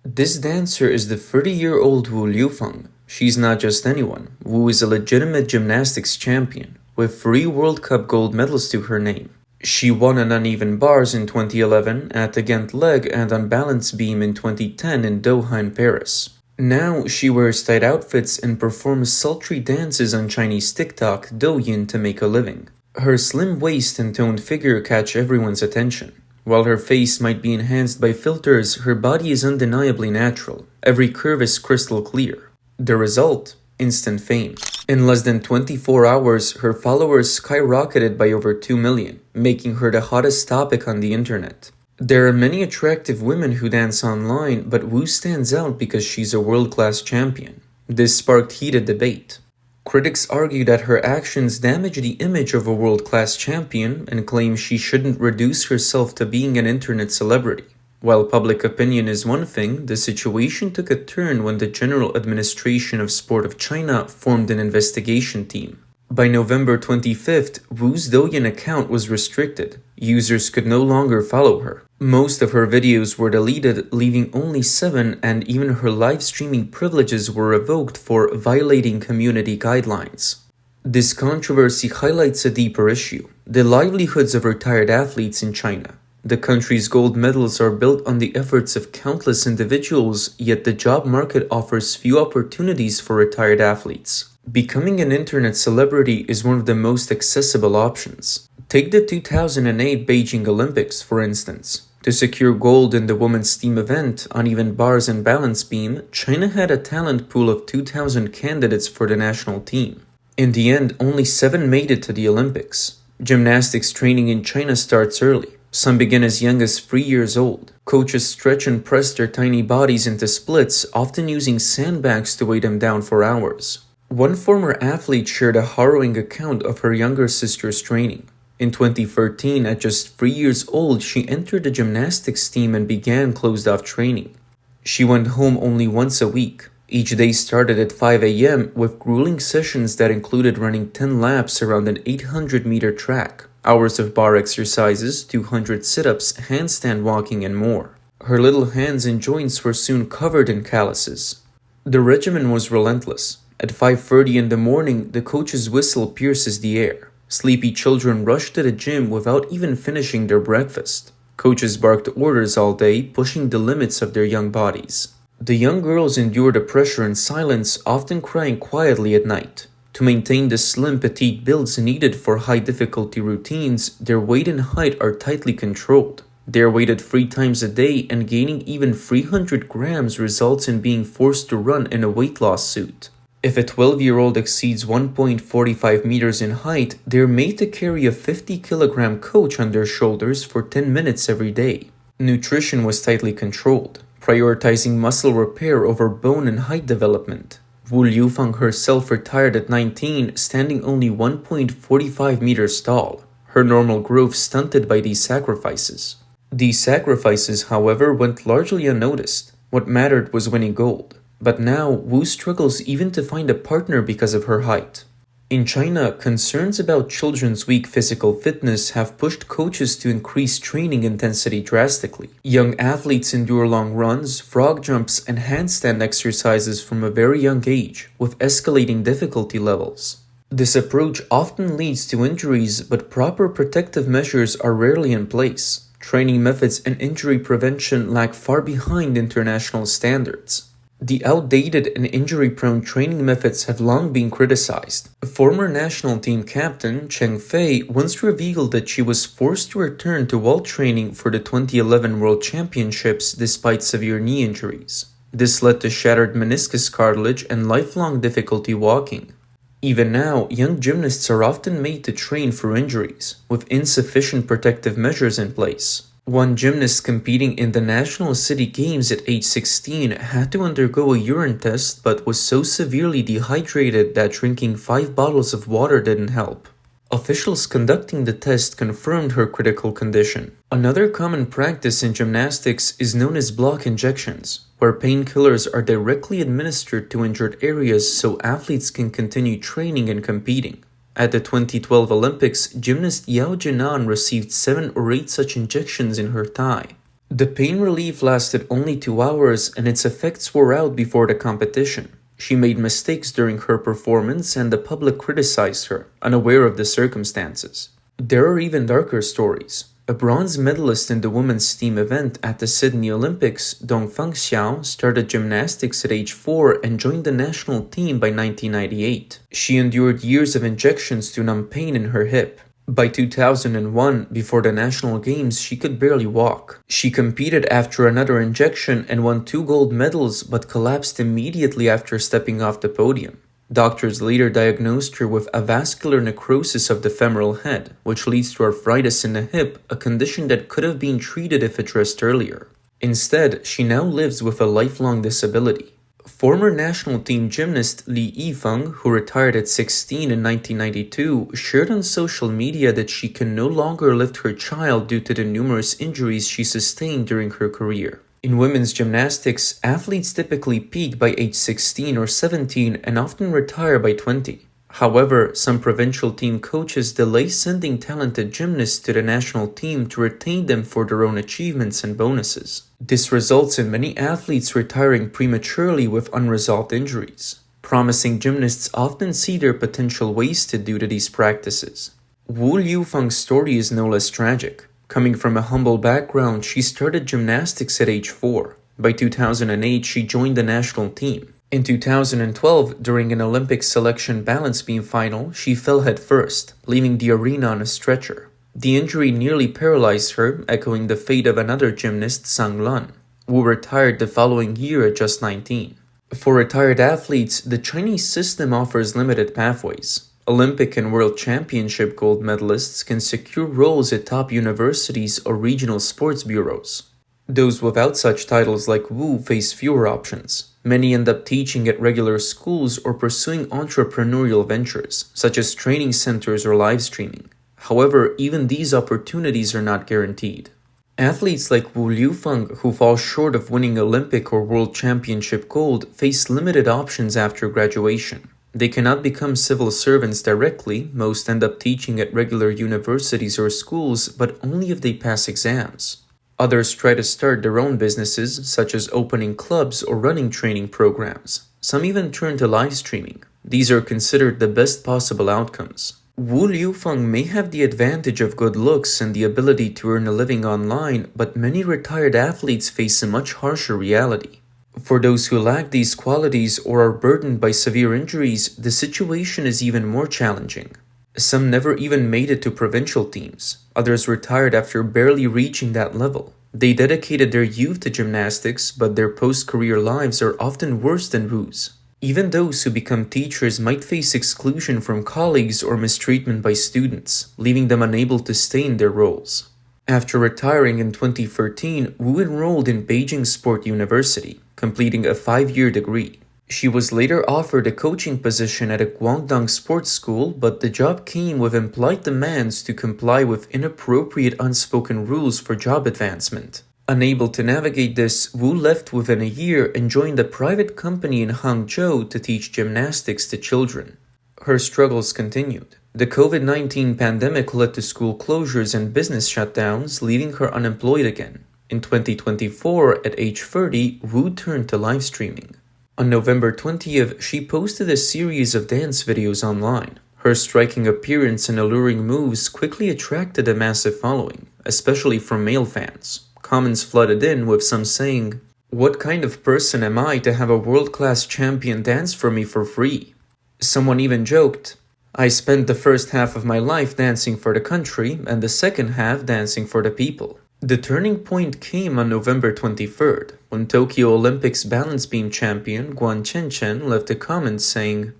This dancer is the 30-year-old Wu Liufang. She's not just anyone. Wu is a legitimate gymnastics champion, with 3 World Cup gold medals to her name. She won on uneven bars in 2011, at the Ghent leg, and on balance beam in 2010 in Doha and Paris. Now she wears tight outfits and performs sultry dances on Chinese TikTok, Douyin, to make a living. Her slim waist and toned figure catch everyone's attention. While her face might be enhanced by filters, her body is undeniably natural. Every curve is crystal clear. The result? Instant fame. In less than 24 hours, her followers skyrocketed by over 2 million, making her the hottest topic on the internet. There are many attractive women who dance online, but Wu stands out because she's a world-class champion. This sparked heated debate. Critics argue that her actions damage the image of a world-class champion and claim she shouldn't reduce herself to being an internet celebrity. While public opinion is one thing, the situation took a turn when the General Administration of Sport of China formed an investigation team. By November 25th, Wu's Douyin account was restricted. Users could no longer follow her. Most of her videos were deleted, leaving only 7, and even her live streaming privileges were revoked for violating community guidelines. This controversy highlights a deeper issue: the livelihoods of retired athletes in China. The country's gold medals are built on the efforts of countless individuals, yet the job market offers few opportunities for retired athletes. Becoming an internet celebrity is one of the most accessible options. Take the 2008 Beijing Olympics, for instance. To secure gold in the women's team event, uneven bars and balance beam, China had a talent pool of 2,000 candidates for the national team. In the end, only 7 made it to the Olympics. Gymnastics training in China starts early. Some begin as young as 3 years old. Coaches stretch and press their tiny bodies into splits, often using sandbags to weigh them down for hours. One former athlete shared a harrowing account of her younger sister's training. In 2013, at just 3 years old, she entered the gymnastics team and began closed-off training. She went home only once a week. Each day started at 5 a.m. with grueling sessions that included running 10 laps around an 800-meter track, hours of bar exercises, 200 sit-ups, handstand walking, and more. Her little hands and joints were soon covered in calluses. The regimen was relentless. At 5:30 in the morning, the coach's whistle pierces the air. Sleepy children rush to the gym without even finishing their breakfast. Coaches barked orders all day, pushing the limits of their young bodies. The young girls endure the pressure in silence, often crying quietly at night. To maintain the slim, petite builds needed for high-difficulty routines, their weight and height are tightly controlled. They are weighted 3 times a day, and gaining even 300 grams results in being forced to run in a weight loss suit. If a 12-year-old exceeds 1.45 meters in height, they're made to carry a 50-kilogram coach on their shoulders for 10 minutes every day. Nutrition was tightly controlled, prioritizing muscle repair over bone and height development. Wu Liufang herself retired at 19, standing only 1.45 meters tall, her normal growth stunted by these sacrifices. These sacrifices, however, went largely unnoticed. What mattered was winning gold. But now, Wu struggles even to find a partner because of her height. In China, concerns about children's weak physical fitness have pushed coaches to increase training intensity drastically. Young athletes endure long runs, frog jumps, and handstand exercises from a very young age, with escalating difficulty levels. This approach often leads to injuries, but proper protective measures are rarely in place. Training methods and injury prevention lag far behind international standards. The outdated and injury-prone training methods have long been criticized. A former national team captain, Cheng Fei, once revealed that she was forced to return to wall training for the 2011 World Championships despite severe knee injuries. This led to shattered meniscus cartilage and lifelong difficulty walking. Even now, young gymnasts are often made to train for injuries, with insufficient protective measures in place. One gymnast competing in the National City Games at age 16 had to undergo a urine test but was so severely dehydrated that drinking 5 bottles of water didn't help. Officials conducting the test confirmed her critical condition. Another common practice in gymnastics is known as block injections, where painkillers are directly administered to injured areas so athletes can continue training and competing. At the 2012 Olympics, gymnast Yao Jinan received 7 or 8 such injections in her thigh. The pain relief lasted only 2 hours and its effects wore out before the competition. She made mistakes during her performance and the public criticized her, unaware of the circumstances. There are even darker stories. A bronze medalist in the women's team event at the Sydney Olympics, Dongfang Xiao, started gymnastics at age 4 and joined the national team by 1998. She endured years of injections to numb pain in her hip. By 2001, before the national games, she could barely walk. She competed after another injection and won 2 gold medals but collapsed immediately after stepping off the podium. Doctors later diagnosed her with avascular necrosis of the femoral head, which leads to arthritis in the hip, a condition that could have been treated if addressed earlier. Instead, she now lives with a lifelong disability. Former national team gymnast Wu Liufang, who retired at 16 in 1992, shared on social media that she can no longer lift her child due to the numerous injuries she sustained during her career. In women's gymnastics, athletes typically peak by age 16 or 17 and often retire by 20. However, some provincial team coaches delay sending talented gymnasts to the national team to retain them for their own achievements and bonuses. This results in many athletes retiring prematurely with unresolved injuries. Promising gymnasts often see their potential wasted due to these practices. Wu Liufang's story is no less tragic. Coming from a humble background, she started gymnastics at age 4. By 2008, she joined the national team. In 2012, during an Olympic selection balance beam final, she fell headfirst, leaving the arena on a stretcher. The injury nearly paralyzed her, echoing the fate of another gymnast, Sang Lun, who retired the following year at just 19. For retired athletes, the Chinese system offers limited pathways. Olympic and World Championship gold medalists can secure roles at top universities or regional sports bureaus. Those without such titles like Wu face fewer options. Many end up teaching at regular schools or pursuing entrepreneurial ventures, such as training centers or live streaming. However, even these opportunities are not guaranteed. Athletes like Wu Liufang, who fall short of winning Olympic or World Championship gold, face limited options after graduation. They cannot become civil servants directly. Most end up teaching at regular universities or schools, but only if they pass exams. Others try to start their own businesses, such as opening clubs or running training programs. Some even turn to live streaming. These are considered the best possible outcomes. Wu Liufang may have the advantage of good looks and the ability to earn a living online, but many retired athletes face a much harsher reality. For those who lack these qualities or are burdened by severe injuries, the situation is even more challenging. Some never even made it to provincial teams. Others retired after barely reaching that level. They dedicated their youth to gymnastics, but their post-career lives are often worse than Wu's. Even those who become teachers might face exclusion from colleagues or mistreatment by students, leaving them unable to stay in their roles. After retiring in 2013, Wu enrolled in Beijing Sport University, completing a 5-year degree. She was later offered a coaching position at a Guangdong sports school, but the job came with implied demands to comply with inappropriate unspoken rules for job advancement. Unable to navigate this, Wu left within a year and joined a private company in Hangzhou to teach gymnastics to children. Her struggles continued. The COVID-19 pandemic led to school closures and business shutdowns, leaving her unemployed again. In 2024, at age 30, Wu turned to live streaming. On November 20th, she posted a series of dance videos online. Her striking appearance and alluring moves quickly attracted a massive following, especially from male fans. Comments flooded in with some saying, "What kind of person am I to have a world-class champion dance for me for free?" Someone even joked, "I spent the first half of my life dancing for the country and the second half dancing for the people." The turning point came on November 23rd, when Tokyo Olympics balance beam champion Guan Chenchen left a comment saying,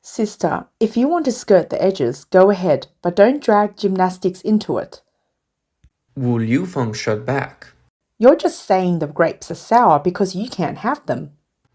"Sister, if you want to skirt the edges, go ahead, but don't drag gymnastics into it." Wu Liufang shot back. "You're just saying the grapes are sour because you can't have them."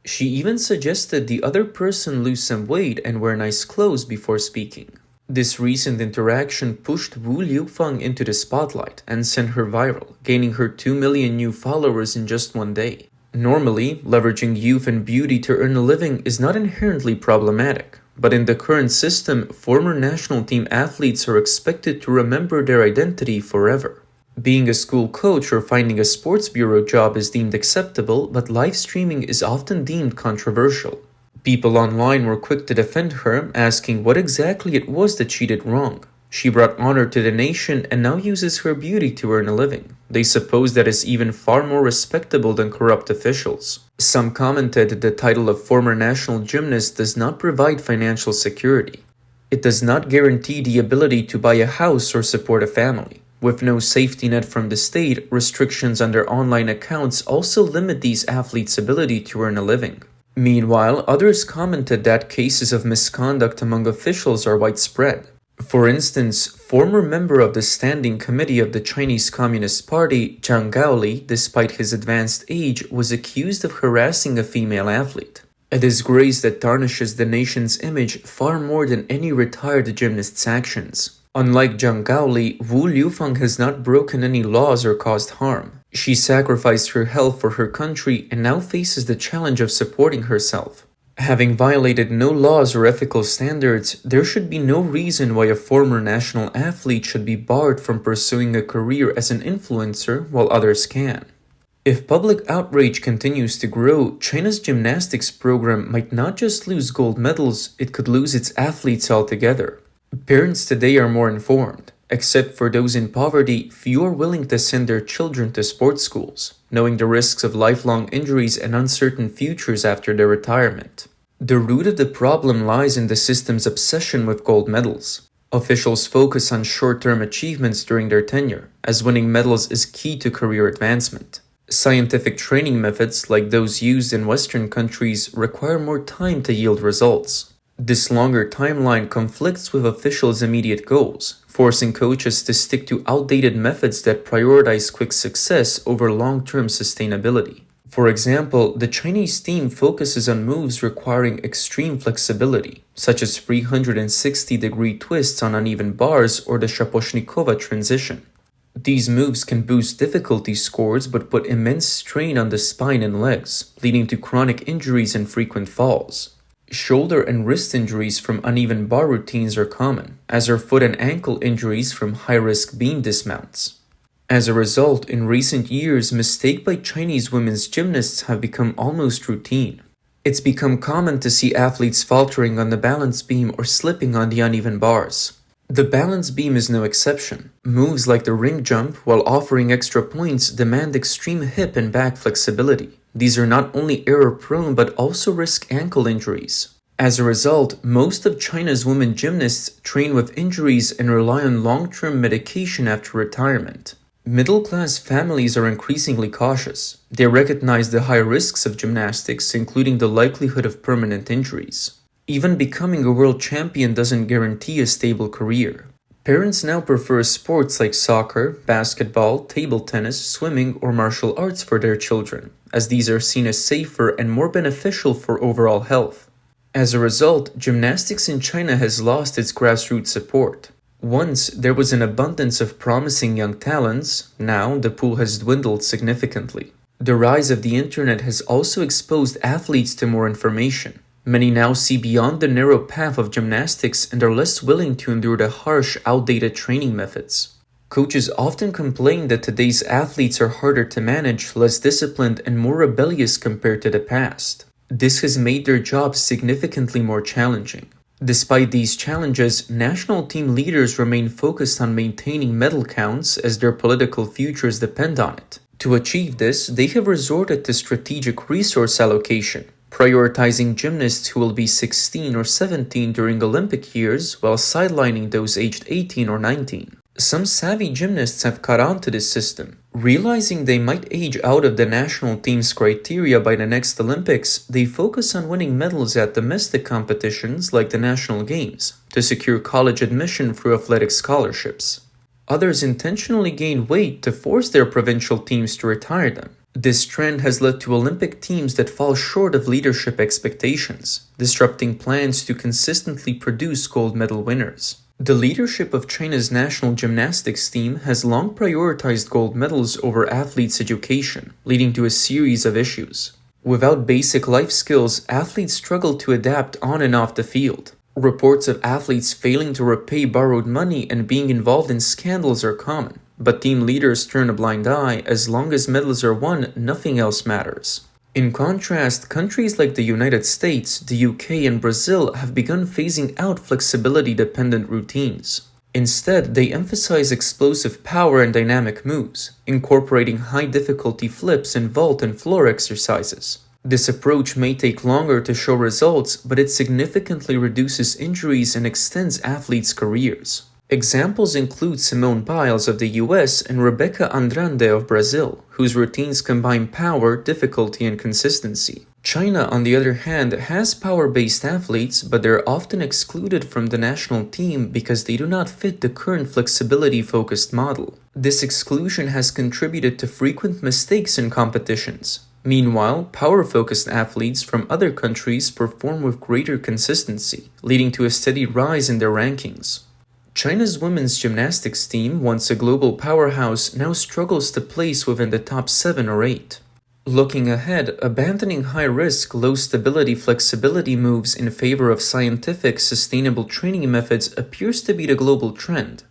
She even suggested the other person lose some weight and wear nice clothes before speaking. This recent interaction pushed Wu Liufang into the spotlight and sent her viral, gaining her 2 million new followers in just one day. Normally, leveraging youth and beauty to earn a living is not inherently problematic, but in the current system, former national team athletes are expected to remember their identity forever. Being a school coach or finding a sports bureau job is deemed acceptable, but live streaming is often deemed controversial. People online were quick to defend her, asking what exactly it was that she did wrong. She brought honor to the nation and now uses her beauty to earn a living. They suppose that is even far more respectable than corrupt officials. Some commented that the title of former national gymnast does not provide financial security. It does not guarantee the ability to buy a house or support a family. With no safety net from the state, restrictions on their online accounts also limit these athletes' ability to earn a living. Meanwhile, others commented that cases of misconduct among officials are widespread. For instance, former member of the Standing Committee of the Chinese Communist Party, Zhang Gaoli, despite his advanced age, was accused of harassing a female athlete. A disgrace that tarnishes the nation's image far more than any retired gymnast's actions. Unlike Zhang Gaoli, Wu Liufang has not broken any laws or caused harm. She sacrificed her health for her country and now faces the challenge of supporting herself. Having violated no laws or ethical standards, there should be no reason why a former national athlete should be barred from pursuing a career as an influencer while others can. If public outrage continues to grow, China's gymnastics program might not just lose gold medals, it could lose its athletes altogether. Parents today are more informed. Except for those in poverty, few are willing to send their children to sports schools, knowing the risks of lifelong injuries and uncertain futures after their retirement. The root of the problem lies in the system's obsession with gold medals. Officials focus on short-term achievements during their tenure, as winning medals is key to career advancement. Scientific training methods, like those used in Western countries, require more time to yield results. This longer timeline conflicts with officials' immediate goals, forcing coaches to stick to outdated methods that prioritize quick success over long-term sustainability. For example, the Chinese team focuses on moves requiring extreme flexibility, such as 360-degree twists on uneven bars or the Shaposhnikova transition. These moves can boost difficulty scores but put immense strain on the spine and legs, leading to chronic injuries and frequent falls. Shoulder and wrist injuries from uneven bar routines are common, as are foot and ankle injuries from high-risk beam dismounts. As a result, in recent years, mistakes by Chinese women's gymnasts have become almost routine. It's become common to see athletes faltering on the balance beam or slipping on the uneven bars. The balance beam is no exception. Moves like the ring jump, while offering extra points, demand extreme hip and back flexibility. These are not only error-prone but also risk ankle injuries. As a result, most of China's women gymnasts train with injuries and rely on long-term medication after retirement. Middle-class families are increasingly cautious. They recognize the high risks of gymnastics, including the likelihood of permanent injuries. Even becoming a world champion doesn't guarantee a stable career. Parents now prefer sports like soccer, basketball, table tennis, swimming, or martial arts for their children, as these are seen as safer and more beneficial for overall health. As a result, gymnastics in China has lost its grassroots support. Once, there was an abundance of promising young talents. Now, the pool has dwindled significantly. The rise of the internet has also exposed athletes to more information. Many now see beyond the narrow path of gymnastics and are less willing to endure the harsh, outdated training methods. Coaches often complain that today's athletes are harder to manage, less disciplined, and more rebellious compared to the past. This has made their jobs significantly more challenging. Despite these challenges, national team leaders remain focused on maintaining medal counts as their political futures depend on it. To achieve this, they have resorted to strategic resource allocation, prioritizing gymnasts who will be 16 or 17 during Olympic years while sidelining those aged 18 or 19. Some savvy gymnasts have caught on to this system. Realizing they might age out of the national team's criteria by the next Olympics, they focus on winning medals at domestic competitions like the national games to secure college admission through athletic scholarships. Others intentionally gain weight to force their provincial teams to retire them. This trend has led to Olympic teams that fall short of leadership expectations, disrupting plans to consistently produce gold medal winners. The leadership of China's national gymnastics team has long prioritized gold medals over athletes' education, leading to a series of issues. Without basic life skills, athletes struggle to adapt on and off the field. Reports of athletes failing to repay borrowed money and being involved in scandals are common. but team leaders turn a blind eye. As long as medals are won, nothing else matters. In contrast, countries like the United States, the UK, and Brazil have begun phasing out flexibility-dependent routines. Instead, they emphasize explosive power and dynamic moves, incorporating high-difficulty flips in vault and floor exercises. This approach may take longer to show results, but it significantly reduces injuries and extends athletes' careers. Examples include Simone Biles of the US and Rebecca Andrade of Brazil, whose routines combine power, difficulty, and consistency. China, on the other hand, has power-based athletes, but they're often excluded from the national team because they do not fit the current flexibility-focused model. This exclusion has contributed to frequent mistakes in competitions. Meanwhile, power-focused athletes from other countries perform with greater consistency, leading to a steady rise in their rankings. China's women's gymnastics team, once a global powerhouse, now struggles to place within the top 7 or 8. Looking ahead, abandoning high-risk, low-stability flexibility moves in favor of scientific, sustainable training methods appears to be the global trend.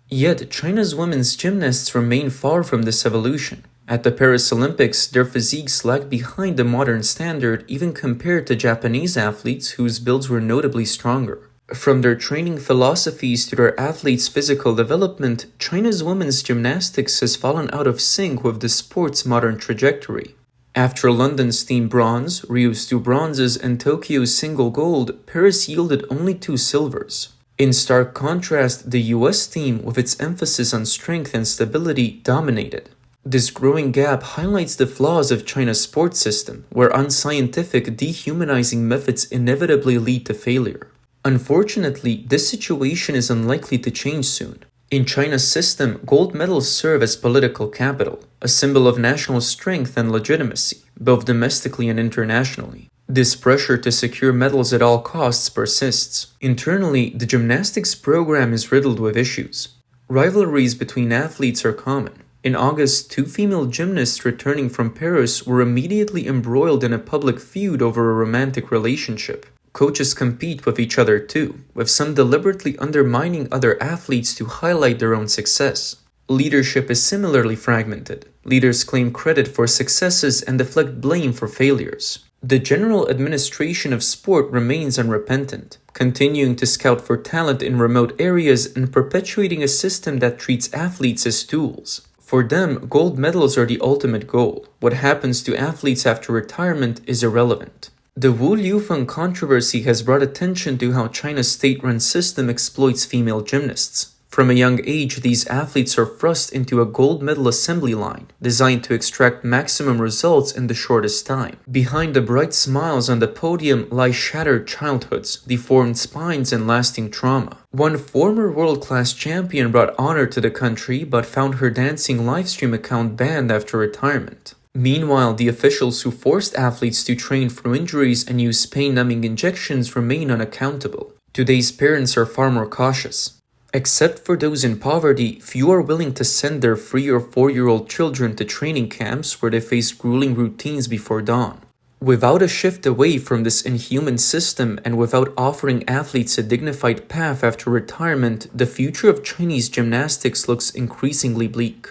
Yet, China's women's gymnasts remain far from this evolution. At the Paris Olympics, their physiques lag behind the modern standard even compared to Japanese athletes whose builds were notably stronger. From their training philosophies to their athletes' physical development, China's women's gymnastics has fallen out of sync with the sport's modern trajectory. After London's team bronze, Rio's 2 bronzes, and Tokyo's single gold, Paris yielded only 2 silvers. In stark contrast, the US team, with its emphasis on strength and stability, dominated. This growing gap highlights the flaws of China's sports system, where unscientific, dehumanizing methods inevitably lead to failure. Unfortunately, this situation is unlikely to change soon. In China's system, gold medals serve as political capital, a symbol of national strength and legitimacy, both domestically and internationally. This pressure to secure medals at all costs persists. Internally, the gymnastics program is riddled with issues. Rivalries between athletes are common. In August, 2 female gymnasts returning from Paris were immediately embroiled in a public feud over a romantic relationship. Coaches compete with each other too, with some deliberately undermining other athletes to highlight their own success. Leadership is similarly fragmented. Leaders claim credit for successes and deflect blame for failures. The general administration of sport remains unrepentant, continuing to scout for talent in remote areas and perpetuating a system that treats athletes as tools. For them, gold medals are the ultimate goal. What happens to athletes after retirement is irrelevant. The Wu Liufang controversy has brought attention to how China's state-run system exploits female gymnasts. From a young age, these athletes are thrust into a gold medal assembly line, designed to extract maximum results in the shortest time. Behind the bright smiles on the podium lie shattered childhoods, deformed spines, and lasting trauma. One former world-class champion brought honor to the country, but found her dancing livestream account banned after retirement. Meanwhile, the officials who forced athletes to train through injuries and use pain-numbing injections remain unaccountable. Today's parents are far more cautious. Except for those in poverty, few are willing to send their 3 or 4-year-old children to training camps where they face grueling routines before dawn. Without a shift away from this inhuman system and without offering athletes a dignified path after retirement, the future of Chinese gymnastics looks increasingly bleak.